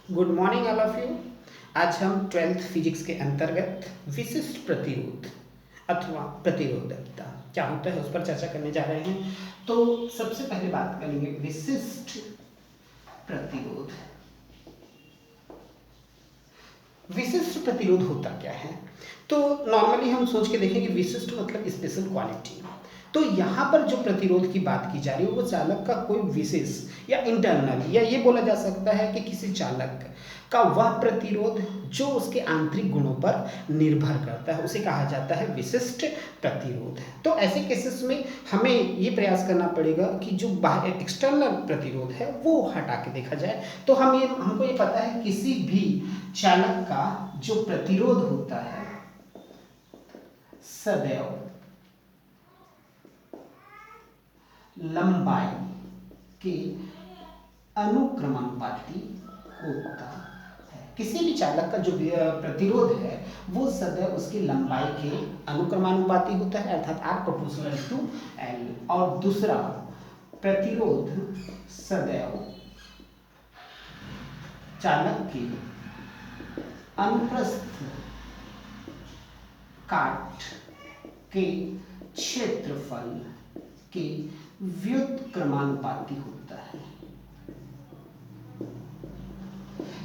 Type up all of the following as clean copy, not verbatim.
Good morning all of you. आज हम twelfth physics के अंतर्गत विशिष्ट प्रतिरोध अथवा प्रतिरोधकता क्या होता है उस पर चर्चा करने जा रहे हैं। तो सबसे पहले बात करेंगे विशिष्ट प्रतिरोध। विशिष्ट प्रतिरोध होता क्या है? तो नॉर्मली हम सोच के देखें कि विशिष्ट मतलब स्पेशल क्वालिटी। तो यहाँ पर जो प्रतिरोध की बात की जा रही है वो चालक का कोई विशेष या इंटरनल या ये बोला जा सकता है कि किसी चालक का वह प्रतिरोध जो उसके आंतरिक गुणों पर निर्भर करता है उसे कहा जाता है विशिष्ट प्रतिरोध। तो ऐसे केसेस में हमें ये प्रयास करना पड़ेगा कि जो बाहर एक्सटर्नल प्रतिरोध है वो हटा के देखा जाए। तो हमको ये पता है किसी भी चालक का जो प्रतिरोध होता है सदैव लंबाई के अनुक्रमानुपाती होता है। किसी भी चालक का जो प्रतिरोध है वो सदैव उसकी लंबाई के अनुक्रमानुपाती होता है अर्थात R प्रोपोर्शनल टू L। और दूसरा प्रतिरोध सदैव चालक के अनुप्रस्थ काट के क्षेत्रफल के व्युत्क्रमानुपाती होता है।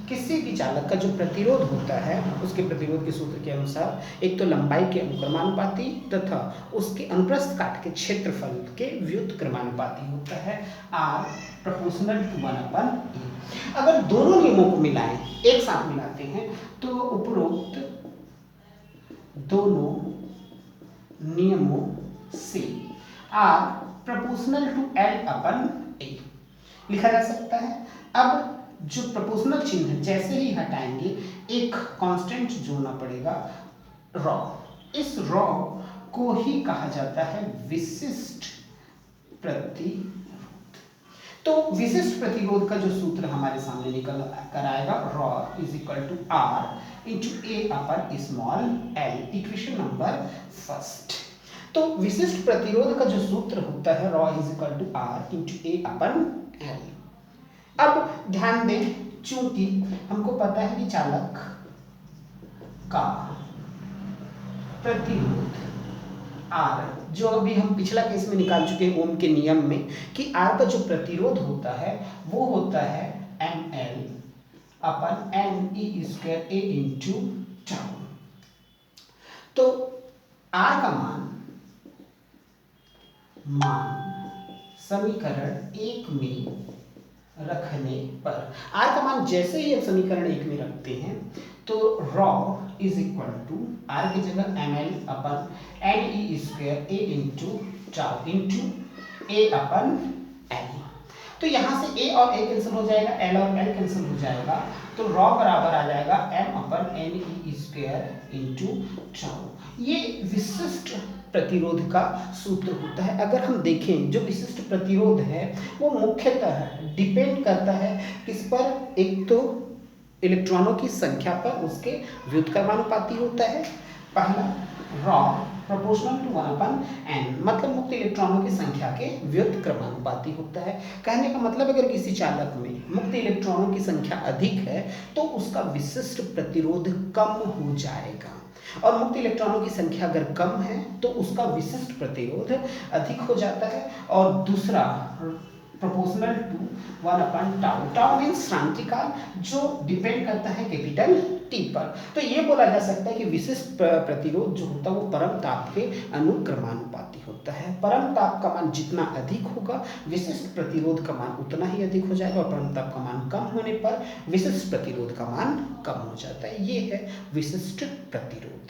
किसी भी चालक का जो प्रतिरोध होता है उसके प्रतिरोध के सूत्र के अनुसार एक तो लंबाई के अनुक्रमानुपाती तथा उसके अनुप्रस्थ काट के क्षेत्रफल के व्युत्क्रमानुपाती होता है R प्रोपोर्शनल टू 1/a। अगर दोनों नियमों को मिलाएं, एक साथ मिलाते हैं तो उपरोक्त दोनों नियमों से R प्रोपोर्शनल टू L/a लिखा जा सकता है। अब जो प्रोपोर्शनल चिन्ह जैसे ही हटाएंगे एक कांस्टेंट जोड़ना पड़ेगा रॉ। इस रॉ को ही कहा जाता है विशिष्ट प्रतिरोध। तो विशिष्ट प्रतिरोध का जो सूत्र हमारे सामने निकल कर आएगा rho is equal to R into a/l। Equation number first. तो विशिष्ट प्रतिरोध का जो सूत्र होता है rho is equal to R into a/l। अब ध्यान दें, चूंकि हमको पता है कि चालक का प्रतिरोध R जो अभी हम पिछला केस में निकाल चुके हैं ओम के नियम में कि R का जो प्रतिरोध होता है वो होता है ml/ne² a इंटू टाउ। तो R का मान समीकरण 1 में रखने पर R का मान जैसे ही हम समीकरण 1 में रखते हैं तो rho is equal to R की जगह ml/ne² a into tau into a/l। तो यहाँ से a और a कैंसिल हो जाएगा, l और l कैंसिल हो जाएगा, तो रॉ बराबर आ जाएगा m/ne² इंटू टाउ। ये विशिष्ट प्रतिरोध का सूत्र होता है। अगर हम देखें जो विशिष्ट प्रतिरोध है वो मुख्यतः डिपेंड करता है किस पर, एक तो इलेक्ट्रॉनों की संख्या पर उसके व्युत्क्रमानुपाती होता है पहला रॉ प्रोपोर्शनल टू 1/n मतलब मुक्त इलेक्ट्रॉनों की संख्या के व्युत्क्रमानुपाती होता है। कहने का मतलब अगर किसी चालक में मुक्त इलेक्ट्रॉनों की संख्या अधिक है तो उसका विशिष्ट प्रतिरोध कम हो जाएगा और मुक्त इलेक्ट्रॉनों की संख्या अगर कम है तो उसका विशिष्ट प्रतिरोध अधिक हो जाता है। और दूसरा प्रोपोर्शनल टू 1/टाउ। टाउ मीन्स क्रांतिकाल जो डिपेंड करता है कैपिटल टी पर। तो ये बोला जा सकता है कि विशिष्ट प्रतिरोध जो होता है वो परम ताप के अनुक्रमानुपाती होता है। परम ताप का मान जितना अधिक होगा विशिष्ट प्रतिरोध का मान उतना ही अधिक हो जाएगा और परम ताप का मान कम होने पर विशिष्ट प्रतिरोध का मान कम हो जाता है। ये है विशिष्ट प्रतिरोध।